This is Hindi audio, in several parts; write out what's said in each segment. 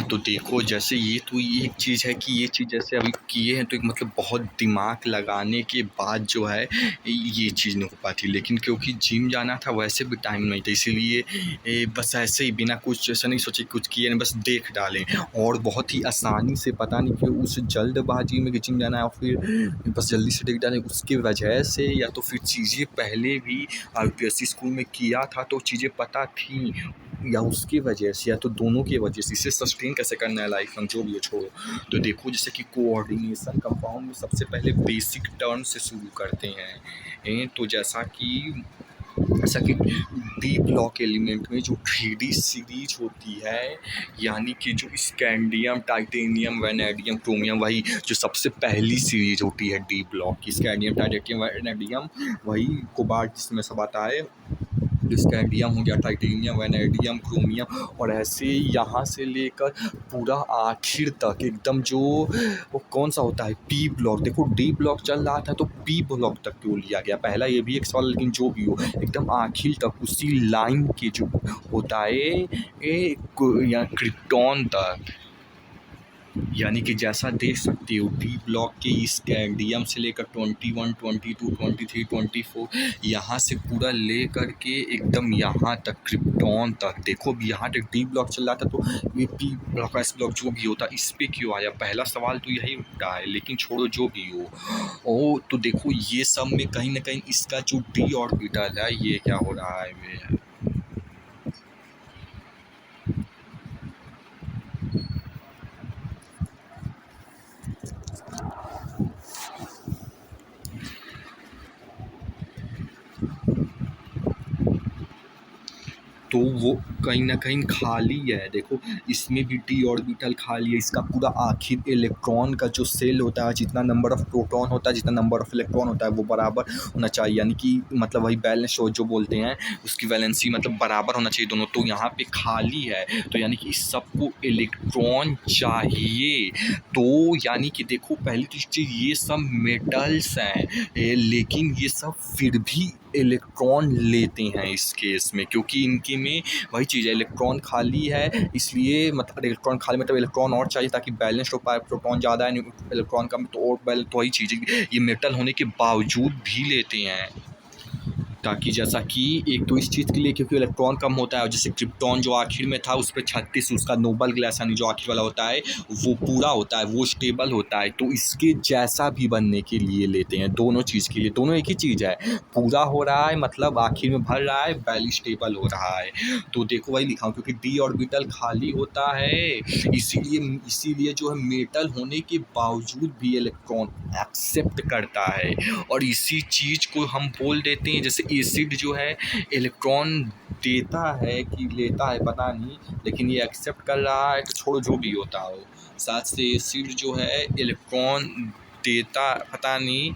तो देखो जैसे ये एक चीज़ है कि ये चीज़ जैसे अभी किए हैं तो एक मतलब बहुत दिमाग लगाने के बाद जो है ये चीज़ नहीं हो पाती, लेकिन क्योंकि जिम जाना था वैसे भी टाइम नहीं था, इसीलिए बस ऐसे ही बिना कुछ ऐसा नहीं सोचे कुछ किए नहीं, बस देख डालें और बहुत ही आसानी से पता नहीं क्यों उस जल्दबाजी में कि जिम जाना है और फिर बस जल्दी से देख डालें उसकी वजह से, या तो फिर चीज़ें पहले भी यूपीएससी स्कूल में किया था तो चीज़ें पता थी, या उसकी वजह से या तो दोनों की वजह से। इसे सस्टेन कैसे करना है लाइफ में जो भी हो छोड़ो। तो देखो जैसे कि कोऑर्डिनेशन कंपाउंड में सबसे पहले बेसिक टर्म से शुरू करते हैं। तो जैसा कि डी ब्लॉक एलिमेंट में जो 3D सीरीज होती है, यानी कि जो स्कैंडियम, टाइटेनियम, वैनेडियम, क्रोमियम, वही जो सबसे पहली सीरीज होती है डी ब्लॉक की, स्कैंडियम, टाइटेनियम, वैनेडियम, वही कोबाल्ट जिसमें सब आता है, स्कैंडियम हो गया, टाइटेनियम, वैनेडियम, क्रोमियम, और ऐसे यहाँ से लेकर पूरा आखिर तक एकदम जो वो कौन सा होता है पी ब्लॉक। देखो डी ब्लॉक चल रहा था तो पी ब्लॉक तक क्यों लिया गया, पहला ये भी एक सवाल, लेकिन जो भी हो एकदम आखिर तक उसी लाइन के जो होता है या क्रिप्टॉन तक, यानी कि जैसा देख सकते हो डी ब्लॉक के स्कैंडियम से लेकर 21, 22, 23, 24, यहाँ से पूरा ले कर के एकदम यहाँ तक क्रिप्टॉन तक। देखो अब यहाँ तक डी ब्लॉक चल रहा था तो ये पी ब्लॉक एस ब्लॉक जो भी होता इस पे क्यों आया, पहला सवाल तो यही उठता है, लेकिन छोड़ो जो भी हो। ओ तो देखो ये सब में कहीं ना कहीं इसका जो डी ऑर्बिटल है ये क्या हो रहा है, तो वो कहीं ना कहीं खाली है। देखो इसमें भी डी ऑर्बिटल खाली है, इसका पूरा आखिर इलेक्ट्रॉन का जो सेल होता है, जितना नंबर ऑफ प्रोटॉन होता है जितना नंबर ऑफ इलेक्ट्रॉन होता है वो बराबर होना चाहिए, यानी कि मतलब वही बैलेंस जो बोलते हैं उसकी वैलेंसी मतलब बराबर होना चाहिए दोनों। तो यहाँ पे खाली है तो यानी कि इस सबको इलेक्ट्रॉन चाहिए। तो यानी कि देखो पहली चीज़ ये सब मेटल्स हैं, लेकिन ये सब फिर भी इलेक्ट्रॉन लेते हैं इस केस में, क्योंकि इनके में वही चीज़ है, इलेक्ट्रॉन खाली है इसलिए, मतलब इलेक्ट्रॉन खाली मतलब इलेक्ट्रॉन और चाहिए ताकि बैलेंस हो पाए। प्रोटॉन ज़्यादा है इलेक्ट्रॉन कम तो और बैलेंस, तो वही चीज़ है ये मेटल होने के बावजूद भी लेते हैं, ताकि जैसा कि एक तो इस चीज़ के लिए क्योंकि इलेक्ट्रॉन कम होता है, और जैसे क्रिप्टॉन जो आखिर में था उस पर 36 उसका नोबल गैस यानी जो आखिर वाला होता है वो पूरा होता है, वो स्टेबल होता है, तो इसके जैसा भी बनने के लिए लेते हैं। दोनों चीज़ के लिए दोनों एक ही चीज़ है, पूरा हो रहा है मतलब आखिर में भर रहा है, बैली स्टेबल हो रहा है। तो देखो वही लिखा हूँ क्योंकि डी ऑर्बिटल खाली होता है, इसीलिए जो है मेटल होने के बावजूद भी इलेक्ट्रॉन एक्सेप्ट करता है, और इसी चीज़ को हम बोल देते हैं जैसे एसिड जो है इलेक्ट्रॉन देता है कि लेता है पता नहीं, लेकिन ये एक्सेप्ट कर रहा है, तो छोड़ो जो भी होता हो। साथ से एसिड जो है इलेक्ट्रॉन देता पता नहीं,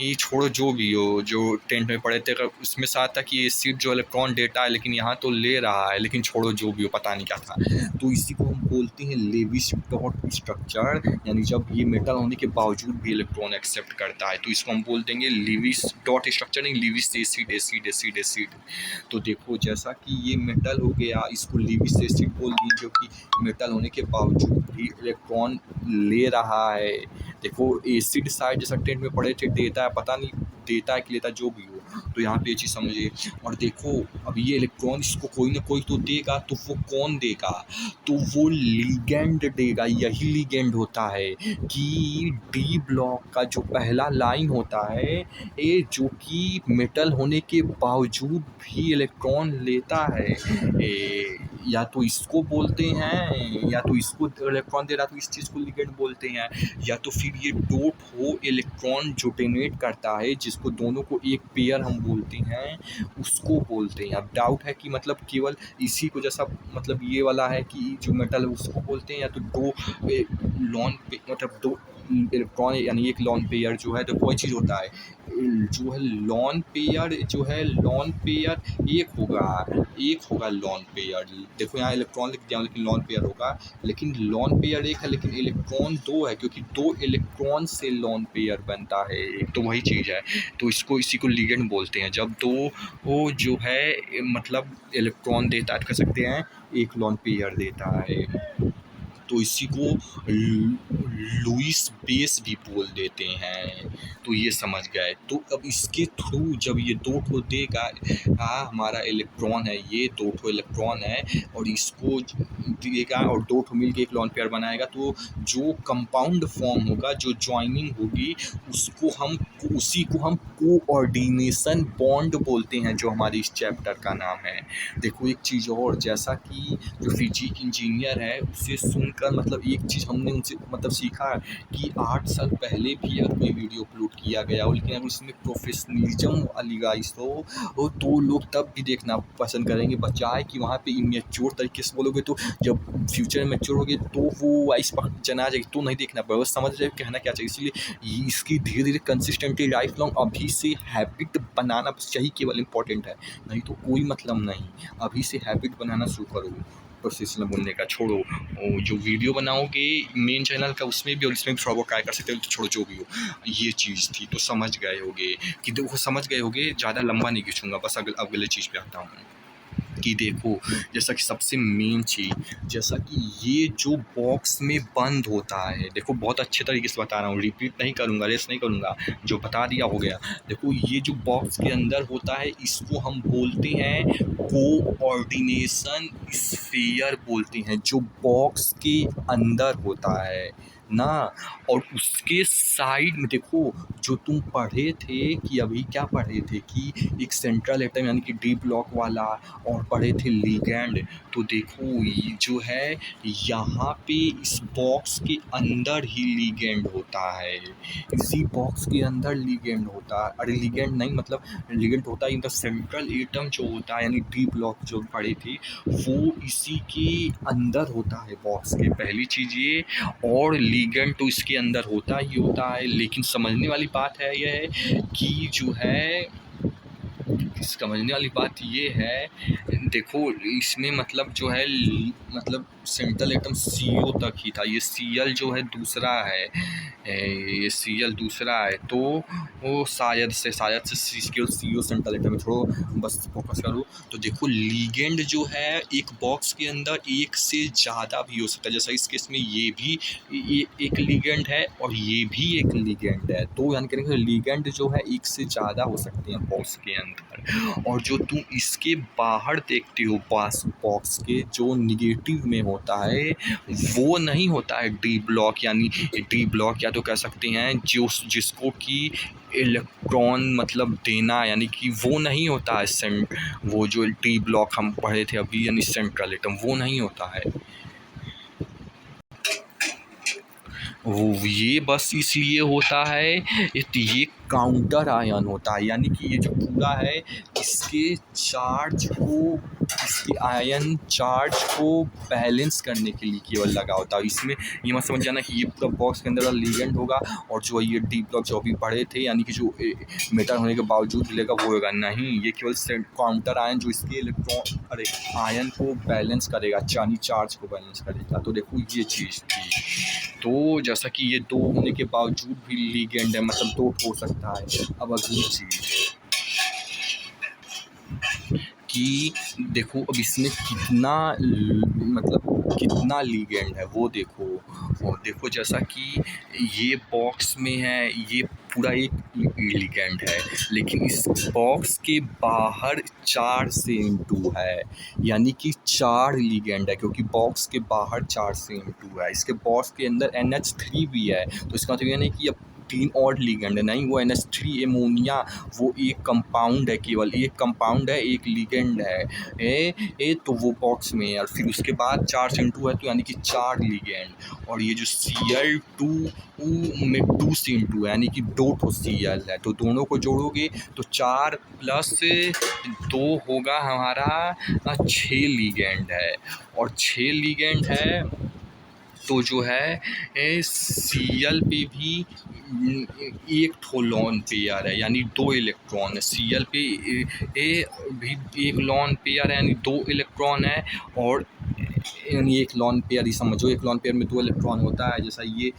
ये छोड़ो जो भी हो, जो टेंथ में पढ़े थे अगर उसमें साथ था कि एसिड जो इलेक्ट्रॉन देता है लेकिन यहाँ तो ले रहा है, लेकिन छोड़ो जो भी हो पता नहीं क्या था। तो इसी को हम बोलते हैं लेविस डॉट स्ट्रक्चर, यानी जब ये मेटल होने के बावजूद भी इलेक्ट्रॉन एक्सेप्ट करता है तो इसको हम बोल देंगे लेविस डॉट स्ट्रक्चर, नहीं Lewis acid acid acid acid. तो देखो जैसा कि ये मेटल हो गया इसको लेविस एसिड बोल दी, जो कि मेटल होने के बावजूद भी इलेक्ट्रॉन ले रहा है। देखो एसिड साइड जैसा टेंथ में पढ़े थे देता है पता नहीं देता है कि लेता जो भी हो, तो यहाँ पे ये चीज़ समझिए। और देखो अब ये इलेक्ट्रॉन इसको कोई ना कोई तो देगा, तो वो कौन देगा, तो वो लिगेंड देगा। यही लिगेंड होता है कि डी ब्लॉक का जो पहला लाइन होता है ये जो कि मेटल होने के बावजूद भी इलेक्ट्रॉन लेता है, या तो इसको बोलते हैं, या तो इसको इलेक्ट्रॉन दे रहा तो इस चीज़ को लिगेंड बोलते हैं, या तो फिर ये डोट हो इलेक्ट्रॉन जो डोनेट करता है जिसको दोनों को एक पेयर हम बोलते हैं उसको बोलते हैं। अब डाउट है कि मतलब केवल इसी को जैसा मतलब ये वाला है कि जो मेटल है उसको बोलते हैं, या तो दो लॉन पे मतलब दो इलेक्ट्रॉन यानी एक लॉन पेयर जो है, तो कोई चीज़ होता है जो है लॉन पेयर, जो है लॉन पेयर एक होगा लॉन पेयर। देखो यहाँ इलेक्ट्रॉन लिख दिया हूँ लेकिन लॉन पेयर होगा, लेकिन लॉन पेयर एक है लेकिन इलेक्ट्रॉन दो है, क्योंकि दो इलेक्ट्रॉन से लॉन पेयर बनता है एक, तो वही चीज़ है। तो इसी को लिगेंड बोलते हैं जब दो वो जो है मतलब इलेक्ट्रॉन देता है, कह सकते हैं एक लॉन पेयर देता है। तो इसी को लुईस बेस भी बोल देते हैं। तो ये समझ गए। तो अब इसके थ्रू जब ये दो ठो देगा, हमारा इलेक्ट्रॉन है, ये दो ठो इलेक्ट्रॉन है और इसको देगा और दो ठो मिल के एक लोन पेयर बनाएगा। तो जो कंपाउंड फॉर्म होगा, जो ज्वाइनिंग होगी, उसी को हम कोऑर्डिनेशन बॉन्ड बोलते हैं, जो हमारे इस चैप्टर का नाम है। देखो एक चीज़ और, जैसा कि जो फिजिक इंजीनियर है उसे सुनकर मतलब एक चीज़ हमने उनसे मतलब सीखा कि 8 साल पहले भी अगर कोई वीडियो अपलोड किया गया हो, लेकिन अगर उसमें प्रोफेशनलिज्म वाली गाइस हो तो लोग तब भी देखना पसंद करेंगे, बजाय कि वहाँ पे इमेच्योर तरीके से बोलोगे। तो जब फ्यूचर में मैच्योर होगे तो वो वाइस जना जाएगी, तो नहीं देखना पड़ेगा, समझ जाए कहना क्या चाहिए। इसलिए इसकी धीरे धीरे कंसिस्टेंटली लाइफ लॉन्ग अभी से हैबिट बनाना चाहिए, केवल इंपॉर्टेंट है, नहीं तो कोई मतलब नहीं। अभी से हैबिट बनाना शुरू करो, प्रोफेशनल बोलने का छोड़ो। जो वीडियो बनाओगे मेन चैनल का उसमें भी और इसमें भी थोड़ा बहुत ट्राई कर सकते हो, तो छोड़ो जो भी हो। ये चीज़ थी, तो समझ गए होगे कि देखो, समझ गए होगे, ज़्यादा लंबा नहीं खींचूंगा, बस अगले चीज़ पे आता हूँ कि देखो, जैसा कि सबसे मेन चीज़, जैसा कि ये जो बॉक्स में बंद होता है, देखो बहुत अच्छे तरीके से बता रहा हूँ, रिपीट नहीं करूँगा, रेस नहीं करूँगा, जो बता दिया हो गया। देखो ये जो बॉक्स के अंदर होता है, इसको हम बोलते हैं कोऑर्डिनेशन स्फीयर बोलते हैं, जो बॉक्स के अंदर होता है ना। और उसके साइड में देखो, जो तुम पढ़े थे कि अभी क्या पढ़े थे कि एक सेंट्रल एटम यानी कि डी ब्लॉक वाला, और पढ़े थे लिगैंड। तो देखो ये जो है, यहाँ पे इस बॉक्स के अंदर ही लिगैंड होता है, इसी बॉक्स के अंदर लिगैंड होता है। अरे लिगैंड नहीं, मतलब लिगैंड होता है इन द सेंट्रल एटम जो होता है, यानी डी ब्लॉक जो पढ़ी थी, वो इसी के अंदर होता है बॉक्स के, पहली चीज़ ये। और लिगैंड तो इसके अंदर होता ही होता है, लेकिन समझने वाली बात है यह है कि जो है, समझने वाली बात ये है, देखो इसमें मतलब जो है, मतलब सेंट्रल एटम CO तक ही था, ये Cl जो है दूसरा है, ये Cl दूसरा है। तो वो शायद से केवल CO सेंट्रल एटम में, थोड़ा बस फोकस करो। तो देखो लीगेंड जो है एक बॉक्स के अंदर एक से ज़्यादा भी हो सकता है, जैसा इस केस में ये भी एक लीगेंड है और ये भी एक लीगेंड है। तो यानी करेंगे लीगेंड जो है एक से ज़्यादा हो सकते हैं बॉक्स के अंदर। और जो तुम इसके बाहर देखते हो बॉक्स के, जो निगेटिव में होता है, वो नहीं होता है डी ब्लॉक, यानी डी ब्लॉक या तो कह सकते हैं जिसको कि इलेक्ट्रॉन मतलब देना, यानी कि वो नहीं होता है वो जो डी ब्लॉक हम पढ़े थे अभी, यानी सेंट्रल एटम, वो नहीं होता है वो। ये बस इसलिए होता है, ये काउंटर आयन होता है, यानी कि ये जो पूरा है, इसके चार्ज को, इसके आयन चार्ज को बैलेंस करने के लिए केवल लगा होता है। इसमें ये मत समझ जाना कि ये पूरा बॉक्स के अंदर लीगेंड होगा और जो ये डी ब्लॉक जो अभी पढ़े थे, यानी कि जो मेटल होने के बावजूद मिलेगा वो होगा नहीं, ये केवल काउंटर आयन जो इसके इलेक्ट्रॉन आयन को बैलेंस करेगा, यानी चार्ज को बैलेंस करेगा। तो देखो ये चीज़ थी। तो जैसा कि ये दो होने के बावजूद भी लीगेंड है, मतलब दो हो सकता है। अब अगली चीज़ कि देखो, अब इसमें कितना मतलब कितना लीगेंड है वो देखो। और देखो जैसा कि ये बॉक्स में है, ये पूरा एक लीगेंड है, लेकिन इस बॉक्स के बाहर 4 से इंटू है, यानी कि 4 लीगेंड है, क्योंकि बॉक्स के बाहर 4 से इंटू है। इसके बॉक्स के अंदर NH3 भी है, तो इसका मतलब ये नहीं कि अब 3 और लीगेंड है, नहीं, वो NH3 एमोनिया, वो एक कंपाउंड है, केवल एक कंपाउंड है, एक लीगेंड है। तो वो बॉक्स में है, और फिर उसके बाद 4 से इंटू है, तो यानी कि 4 लीगेंड। और ये जो Cl2 में 2 से इंटू है, यानी कि 2 ठो Cl है, तो दोनों को जोड़ोगे तो 4 + 2 होगा हमारा 6 लीगेंड है। और 6 लीगेंड है तो जो है Cl पे भी एक ठो लोन पेयर है, यानी 2 इलेक्ट्रॉन है। Cl पे भी एक लोन पेयर है, यानी 2 इलेक्ट्रॉन है। और यानी एक लोन पेयर ही समझो, एक लोन पेयर में 2 इलेक्ट्रॉन होता है, जैसा ये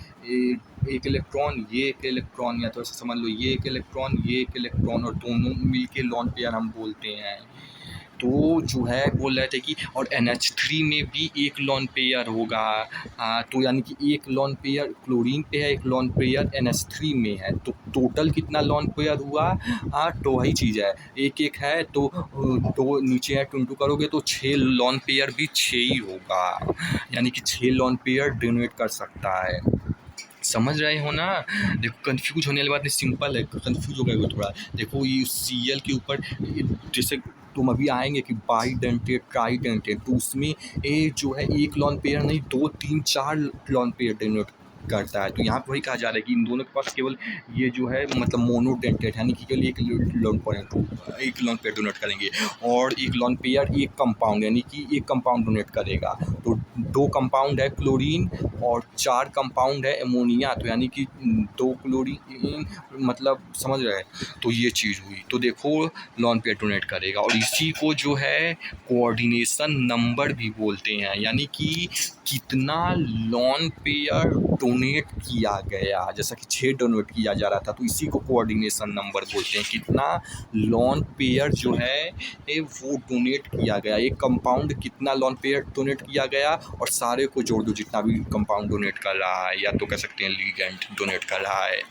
एक इलेक्ट्रॉन, ये एक इलेक्ट्रॉन, या तो ऐसा समझ लो ये एक इलेक्ट्रॉन, ये एक इलेक्ट्रॉन, और दोनों मिलके लोन पेयर हम बोलते हैं। तो जो है बोल रहे थे कि और NH3 में भी एक लोन पेयर होगा। तो यानी कि एक लोन पेयर क्लोरीन पे है, एक लोन पेयर NH3 में है, तो टोटल कितना लोन पेयर हुआ। तो वही चीज़ है, एक एक है तो दो नीचे है, टू करोगे तो 6 लोन पेयर भी 6 ही होगा, यानी कि 6 लोन पेयर डोनेट कर सकता है। समझ रहे हो ना। देखो कंफ्यूज होने वाली बात नहीं, सिंपल है, कंफ्यूज हो गए हो थोड़ा। देखो ये Cl के ऊपर जैसे तुम अभी आएंगे कि बाईडेंटेट ट्राईडेंटेट, तो उसमें जो है एक लॉन पेयर नहीं, 2 3 4 लॉन पेयर डोनेट करता है। तो यहाँ पर वही कहा जा रहा है कि इन दोनों के पास केवल ये जो है मतलब मोनोडेंटेट, यानी कि केवल एक लॉन पेयर डोनेट करेंगे, और एक लॉन पेयर एक कंपाउंड, यानी कि एक कंपाउंड डोनेट करेगा। तो 2 कंपाउंड है क्लोरीन और 4 कंपाउंड है अमोनिया, तो यानी कि 2 क्लोरीन, मतलब समझ रहे हैं। तो ये चीज़ हुई, तो देखो लॉन पेयर डोनेट करेगा, और इसी को जो है कोऑर्डिनेशन नंबर भी बोलते हैं, यानी कि कितना लॉन पेयर डोनेट किया गया। जैसा कि 6 डोनेट किया जा रहा था, तो इसी को कोऑर्डिनेशन नंबर बोलते हैं, कितना लॉन पेयर जो है वो डोनेट किया गया। एक कंपाउंड कितना लॉन पेयर डोनेट किया गया, और सारे को जोड़ दो जितना भी कंपाउंड डोनेट कर रहा है, या तो कह सकते हैं लिगेंड डोनेट कर रहा है।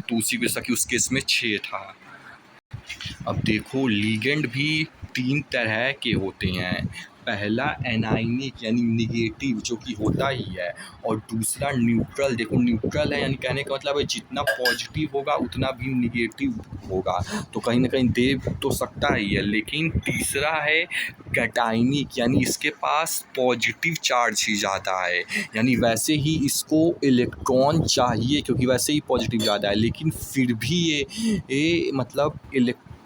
तो उसी वजह कि उस केस में 6 था। अब देखो लिगेंड भी 3 तरह के होते हैं। पहला एनायनिक यानी निगेटिव जो कि होता ही है, और दूसरा न्यूट्रल। देखो न्यूट्रल है यानी कहने का मतलब है जितना पॉजिटिव होगा उतना भी निगेटिव होगा, तो कहीं ना कहीं दे तो सकता ही है। लेकिन तीसरा है कैटायनिक, यानी इसके पास पॉजिटिव चार्ज ही ज़्यादा है, यानी वैसे ही इसको इलेक्ट्रॉन चाहिए क्योंकि वैसे ही पॉजिटिव ज़्यादा है, लेकिन फिर भी ये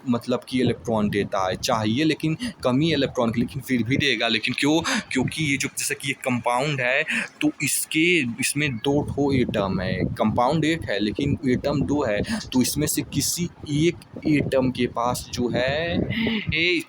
मतलब कि इलेक्ट्रॉन देता है, चाहिए लेकिन कमी इलेक्ट्रॉन की, लेकिन फिर भी देगा। लेकिन क्योंकि ये जो जैसे कि ये कंपाउंड है, तो इसमें 2 ठो एटम है, कंपाउंड एक है लेकिन एटम 2 है, तो इसमें से किसी एक एटम के पास जो है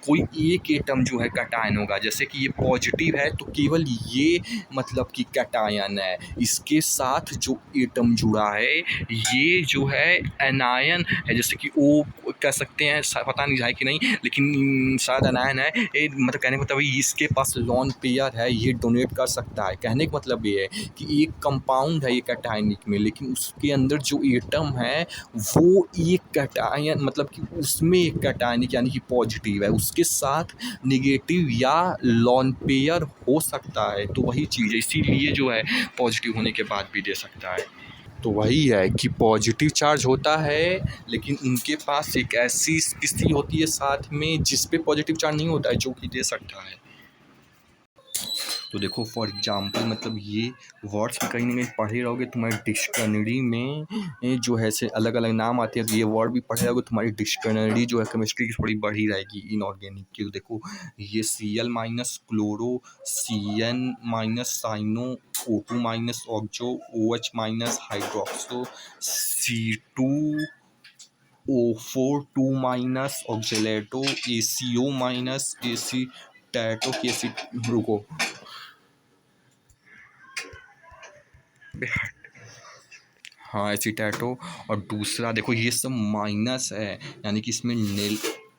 कोई एक एटम जो है कैटायन होगा। जैसे कि ये पॉजिटिव है तो केवल ये मतलब कि कैटायन है, इसके साथ जो एटम जुड़ा है ये जो है एनायन है, जैसे कि ओ कह सकते हैं, पता नहीं है कि नहीं, लेकिन शायद एनायन है। मतलब कहने का मतलब इसके पास लॉन पेयर है, ये डोनेट कर सकता है। कहने का मतलब ये है कि एक कंपाउंड है ये कैटायनिक में, लेकिन उसके अंदर जो एटम है वो एक कैटायन, मतलब कि उसमें एक कैटायनिक यानी कि पॉजिटिव है, उसके साथ निगेटिव या लॉन पेयर हो सकता है। तो वही चीज़ है, इसीलिए जो है पॉजिटिव होने के बाद भी दे सकता है। तो वही है कि पॉजिटिव चार्ज होता है, लेकिन उनके पास एक ऐसी स्थिति होती है साथ में जिस पे पॉजिटिव चार्ज नहीं होता है, जो कि दे सकता है। तो देखो फॉर एग्जांपल मतलब ये वर्ड्स भी कहीं ना कहीं पढ़े रहोगे तुम्हारी डिक्शनरी में, जो है से अलग अलग नाम आते हैं, तो ये वर्ड भी पढ़े रहोगे, तुम्हारी डिक्शनरी जो है केमिस्ट्री की थोड़ी बढ़ी रहेगी इनऑर्गेनिक की। तो देखो ये Cl minus chloro, Cn minus cyano, O2 minus oxo, OH minus hydroxo, C2O4 2 minus oxalato, ACO minus acetato की एसिड, रुको हाँ एसीटैटो। और दूसरा देखो ये सब माइनस है, यानी कि इसमें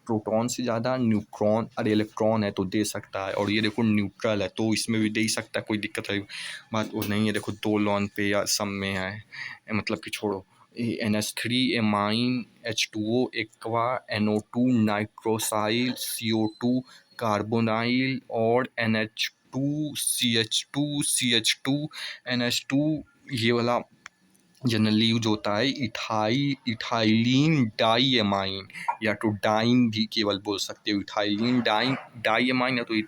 प्रोटॉन से ज़्यादा न्यूट्रॉन और इलेक्ट्रॉन है तो दे सकता है। और ये देखो न्यूट्रल है तो इसमें भी दे ही सकता है, कोई दिक्कत वाली बात वो नहीं है। देखो 2 लॉन पे या सब में है, मतलब कि छोड़ो NH3 amine, H2O aqua, NO2 नाइट्रोसाइल, CO2 carbonyl, और NH2 CH2 NH2 ये वाला जनरली यूज होता है इथाइलिन डाईएमाइन, या तो डाइन भी केवल बोल सकते हो, इथाइलिन डाईएमाइन, या तो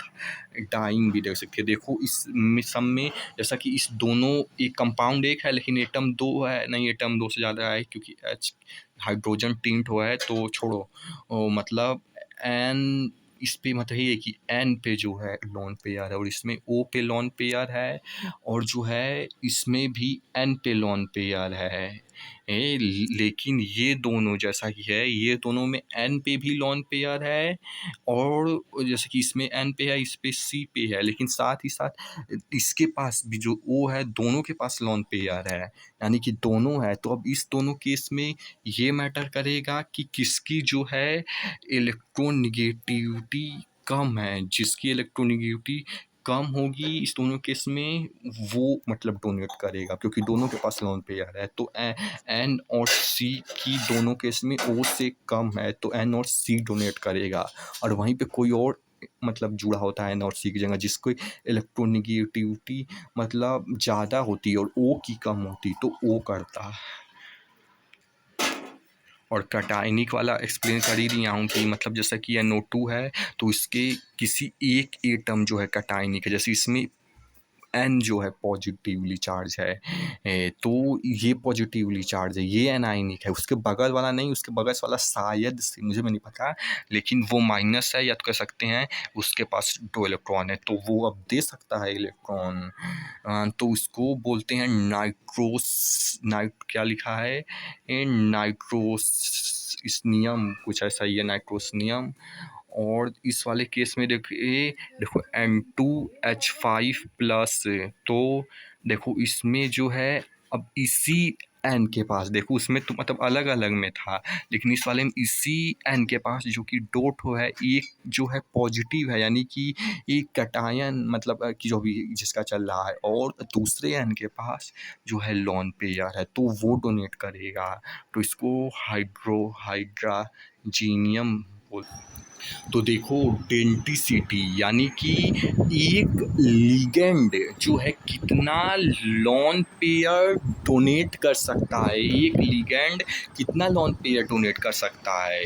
डाइन भी देख सकते हो। देखो इस सब में जैसा कि इस दोनों एक कंपाउंड एक है लेकिन एटम 2 है, नहीं एटम 2 से ज़्यादा है क्योंकि H हाइड्रोजन टिंट हुआ है, तो छोड़ो मतलब एन इस पे मतलब ये है कि एन पे जो है लोन पेयर है, और इसमें ओ पे लोन पेयर है, और जो है इसमें भी एन पे लोन पेयर है। लेकिन ये दोनों जैसा कि है, ये दोनों में N पे भी लोन पेयर है, और जैसे कि इसमें N पे है, इस पे C पे है, लेकिन साथ ही साथ इसके पास भी जो O है, दोनों के पास लोन पेयर है, यानी कि दोनों है। तो अब इस दोनों केस में ये मैटर करेगा कि किसकी जो है इलेक्ट्रोनेगेटिविटी कम है। जिसकी इलेक्ट्रोनेगेटिविटी कम होगी इस दोनों केस में, वो मतलब डोनेट करेगा, क्योंकि दोनों के पास लोन पेयर है। तो एन और सी की दोनों केस में ओ से कम है, तो एन और सी डोनेट करेगा। और वहीं पे कोई और मतलब जुड़ा होता है एन और सी की जगह, जिसको इलेक्ट्रोनेगेटिविटी मतलब ज़्यादा होती है और ओ की कम होती, तो ओ करता। और कटायनिक वाला एक्सप्लेन कर ही दिया हूँ कि मतलब जैसा कि NO2 है, तो इसके किसी एक एटम जो है कटायनिक है, जैसे इसमें N जो है पॉजिटिवली चार्ज है, तो ये पॉजिटिवली चार्ज है, ये एनायनिक है। उसके बगल वाला नहीं, उसके बगल वाला शायद से, मुझे भी नहीं पता, लेकिन वो माइनस है, या तो कह सकते हैं उसके पास 2 इलेक्ट्रॉन है, तो वो अब दे सकता है इलेक्ट्रॉन। तो उसको बोलते हैं क्या लिखा है, नाइट्रोस्नियम, कुछ ऐसा ही है, नाइट्रोस्नियम। और इस वाले केस में देखिए, देखो N2H5 प्लस, तो देखो इसमें जो है अब इसी एन के पास, देखो उसमें तो मतलब अलग अलग में था, लेकिन इस वाले में इसी एन के पास जो कि दो ठो है, एक जो है पॉजिटिव है, यानी कि एक कटायन मतलब कि जो भी जिसका चल रहा है, और दूसरे एन के पास जो है लॉन पेयर है, तो वो डोनेट करेगा। तो इसको हाइड्राजीनियम बोल। तो देखो डेंटिसिटी, यानी कि एक लिगेंड जो है कितना लॉन पेयर डोनेट कर सकता है, एक लिगेंड कितना लॉन पेयर डोनेट कर सकता है,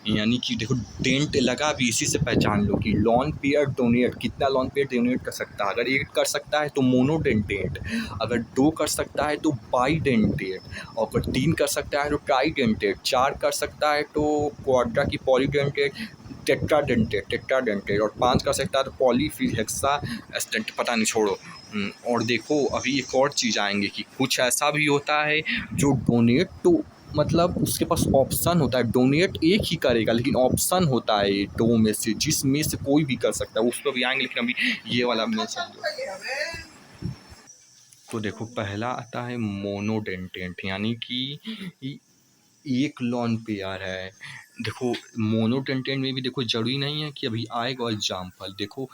यानी कि देखो डेंट लगा भी इसी से पहचान लो कि लॉन पेयर डोनेट कितना लॉन पेयर डोनेट कर सकता है। अगर एक कर सकता है तो मोनोडेंटेट, अगर दो कर सकता है तो बाईडेंटेट, और अगर तीन कर सकता है तो ट्राईडेंटेट, चार कर सकता है तो क्वाड्रा की पॉलीडेंटेट, टेट्राडेंटेट, और पांच कर सकता है तो पॉलीहेक्सा एस्टेंट, पता नहीं, छोड़ो। और देखो अभी एक और चीज़ आएंगे कि कुछ ऐसा भी होता है जो डोनेट तो मतलब उसके पास ऑप्शन होता है, डोनेट एक ही करेगा, लेकिन ऑप्शन होता है दो में से, जिसमें से कोई भी कर सकता है, उस पर भी आएंगे, लेकिन अभी ये वाला मैं समझो। तो देखो पहला आता है मोनोडेंटेंट, यानी कि एक लॉन पेयर है। देखो मोनोडेंटेंट में भी देखो जरूरी नहीं है कि अभी आएगा एग्जाम्पल, देखो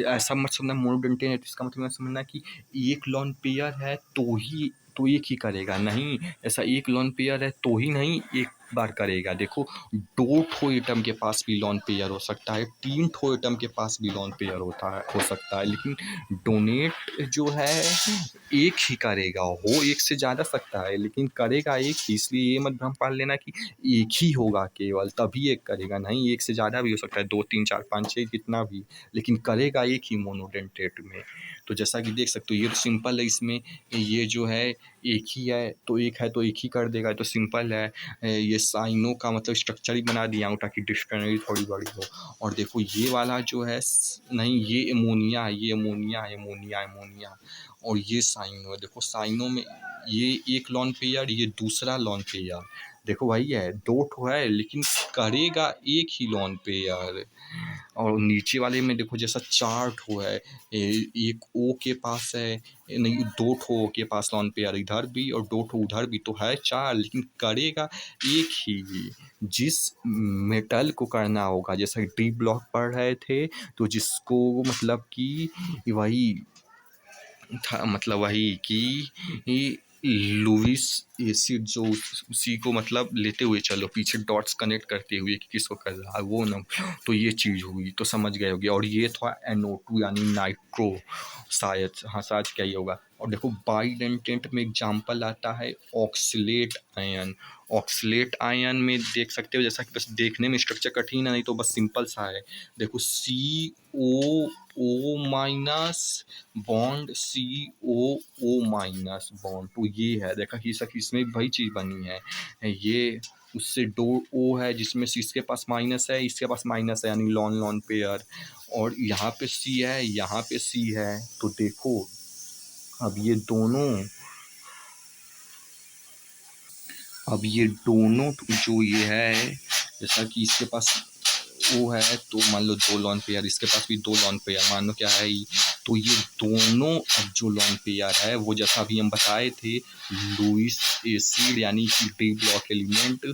ऐसा मत समझना मोनोडेंटेंट है तो इसका मतलब समझना कि एक लॉन पेयर है तो एक ही करेगा, नहीं, ऐसा एक लॉन पेयर है तो ही नहीं एक बार करेगा। देखो दो ठो एटम के पास भी लॉन पेयर हो सकता है, तीन ठो एटम के पास भी लॉन पेयर हो सकता है, लेकिन डोनेट जो है एक ही करेगा, हो एक से ज़्यादा सकता है लेकिन करेगा एक ही, इसलिए ये मत भ्रम पाल लेना कि एक ही होगा केवल तभी एक करेगा, नहीं, एक से ज़्यादा भी हो सकता है, 2 3 4 5 6 कितना भी, लेकिन करेगा एक ही मोनोडेंटेट में। तो जैसा कि देख सकते हो ये तो सिंपल है, इसमें ये जो है एक ही है तो एक ही कर देगा, तो सिंपल है। ये साइनों का मतलब स्ट्रक्चर ही बना दिया हूँ ताकि डिक्शनरी थोड़ी बड़ी हो। और देखो ये वाला जो है नहीं, ये एमोनिया है, ये एमोनिया है, एमोनिया, और ये साइनो है। देखो साइनो में ये एक लॉन पेयर, ये दूसरा लॉन पेयर, देखो भाई है दो ठो है लेकिन करेगा एक ही लॉन पेयर। और नीचे वाले में देखो जैसा चार ठो है, एक ओ के पास है, नहीं, दो ठो ओ के पास लॉन पेयर इधर भी और दो ठो उधर भी, तो है चार लेकिन करेगा एक ही। जिस मेटल को करना होगा, जैसा डी ब्लॉक पढ़ रहे थे, तो जिसको मतलब कि वही था, मतलब वही कि लुइस एसिड जो उसी को मतलब लेते हुए चलो पीछे डॉट्स कनेक्ट करते हुए कि किसको कर रहा है वो ना, तो ये चीज़ हुई तो समझ गए होगी। और ये था NO2 यानी नाइट्रो, शायद, हाँ शायद क्या ही होगा। और देखो बाईडेंटेंट में एग्जाम्पल आता है ऑक्सलेट आयन। ऑक्सलेट आयन में देख सकते हो, जैसा कि बस देखने में स्ट्रक्चर कठिन है, नहीं तो बस सिंपल सा है। देखो CO O- bond CO O- bond, तो ये है, देखा कि इसमें वही चीज़ बनी है, ये उससे दो ओ है जिसमें से इसके पास माइनस है, इसके पास माइनस है, यानी लॉन लॉन पेयर, और यहाँ पे C है, यहाँ पे C है। तो देखो अब ये दोनों अब ये दोनों जो ये है, जैसा कि इसके पास वो है तो मान लो 2 लोन पेयर, इसके पास भी 2 लोन पेयर, मान लो क्या है तो ये दोनों अब जो लोन पेयर है वो जैसा अभी हम बताए थे लुईस एसिड यानी कि डी ब्लॉक एलिमेंट,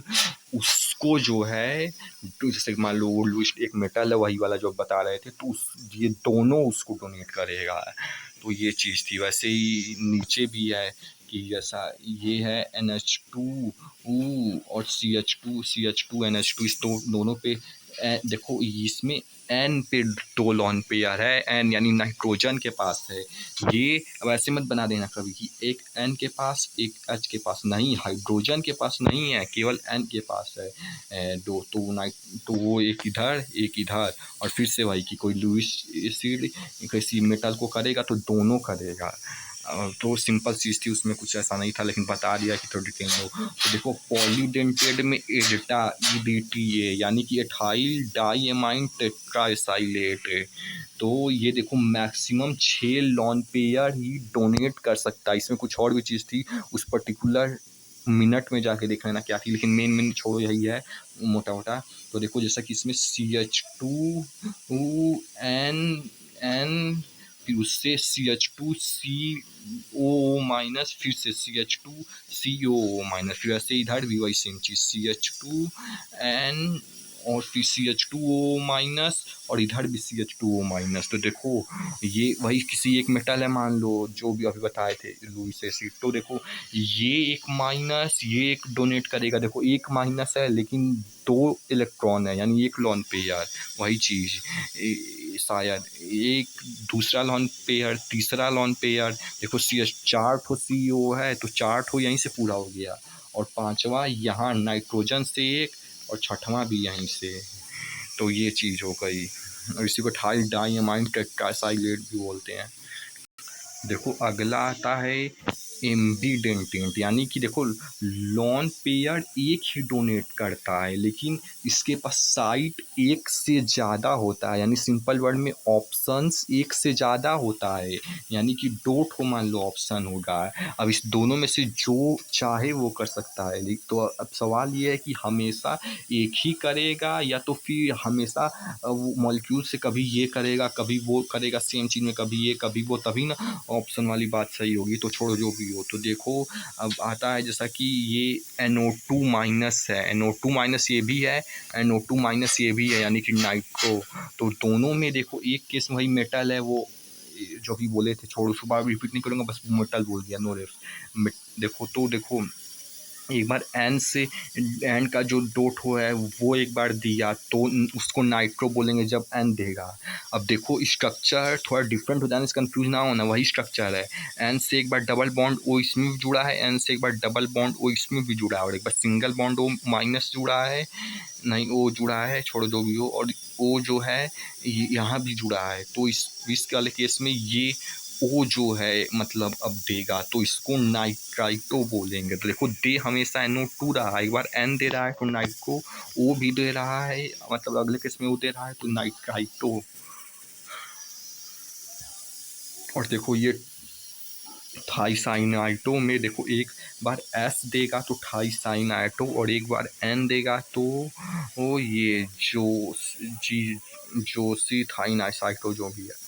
उसको जो है तो जैसे मान लो वो लुईस एक मेटल है वही वाला जो बता रहे थे, तो ये दोनों उसको डोनेट करेगा। तो ये चीज़ थी। वैसे ही नीचे भी है कि जैसा ये है NH2 और CH2 इस दोनों पे देखो इसमें N पे 2 लोन पेयर है, N यानी नाइट्रोजन के पास है। ये अब ऐसे मत बना देना कभी कि एक N के पास एक H के पास, नहीं, हाइड्रोजन के पास नहीं है, केवल N के पास है दो, तो वो एक इधर और फिर से वही कि कोई लुईस एसिड किसी मेटल को करेगा तो दोनों करेगा। तो सिंपल चीज़ थी, उसमें कुछ ऐसा नहीं था, लेकिन बता दिया कि थोड़ी डिटेल में। तो देखो पॉलीडेंटेड में एडिटा EDTA यानी कि एथाइल डाइएमाइन टेट्राएसाइलेट है। तो ये देखो मैक्सिमम 6 लॉन पेयर ही डोनेट कर सकता है। इसमें कुछ और भी चीज़ थी, उस पर्टिकुलर मिनट में जाके देख लेना क्या थी, लेकिन मेन छोड़ो यही है मोटा मोटा। तो देखो जैसा कि इसमें CH2 N फिर उससे CH2CO- फिर से CH2COO-, फिर ऐसे इधर भी वही सेम चीज़ CH2N और फिर CH2O- और इधर भी CH2O-। तो देखो ये वही किसी एक मेटल है, मान लो जो भी अभी बताए थे लुईस एसिड, तो देखो ये एक माइनस ये एक डोनेट करेगा, देखो एक माइनस है लेकिन 2 इलेक्ट्रॉन है यानी एक लॉन पेयर, वही चीज़ शायद एक दूसरा लॉन पेयर, तीसरा लॉन पेयर, देखो CH 4 ठो CO है तो 4 ठो यहीं से पूरा हो गया, और 5वां यहाँ नाइट्रोजन से एक और 6वां भी यहीं से। तो ये चीज़ हो गई, और इसी को एथाइल डाइएमाइन टेट्राएसाइलेट भी बोलते हैं। देखो अगला आता है एम्बीडेंटेंट, यानी कि देखो लॉन पेयर एक ही डोनेट करता है लेकिन इसके पास साइट एक से ज़्यादा होता है, यानी सिंपल वर्ड में ऑप्शंस एक से ज़्यादा होता है, यानी कि 2 ठो मान लो ऑप्शन होगा। अब इस दोनों में से जो चाहे वो कर सकता है। तो अब सवाल ये है कि हमेशा एक ही करेगा या तो फिर हमेशा वो मॉलिक्यूल से कभी ये करेगा कभी वो करेगा, सेम चीज़ में कभी ये कभी वो, तभी ना ऑप्शन वाली बात सही होगी। तो छोड़ो जो भी हो, तो देखो अब आता है जैसा कि ये NO2- है, NO2- ये भी है, NO2- ये भी है यानी कि नाइट्रो। तो दोनों में देखो एक केस में वही मेटल है, वो जो भी बोले थे, छोड़ो उसको बार रिपीट नहीं करूँगा, बस मेटल बोल दिया, नो रेफ। देखो तो देखो एक बार एन का जो 2 ठो है वो एक बार दिया तो उसको नाइट्रो बोलेंगे जब एन देगा। अब देखो स्ट्रक्चर थोड़ा डिफरेंट हो जाने से कंफ्यूज ना होना, वही स्ट्रक्चर है। एन से एक बार डबल बॉन्ड ओ इसमें भी जुड़ा है, एन से एक बार डबल बॉन्ड ओ इसमें भी जुड़ा है, और एक बार सिंगल बॉन्ड ओ माइनस जुड़ा है, नहीं ओ जुड़ा है, छोड़ो जो भी हो, और ओ जो है यहाँ भी जुड़ा है। तो इस वाले केस में ये ओ जो है मतलब अब देगा तो इसको नाइट्राइटो बोलेंगे। तो देखो दे हमेशा NO2 रहा है, एक बार एन दे रहा है तो नाइट्रो, ओ भी दे रहा है मतलब अगले केस में ओ दे रहा है तो नाइट्राइटो। और देखो ये थाइसाइनाइटो में देखो एक बार एस देगा तो थाइसाइनाइटो, और एक बार एन देगा तो वो ये जोसी थाइनाइसाइटो जो भी है।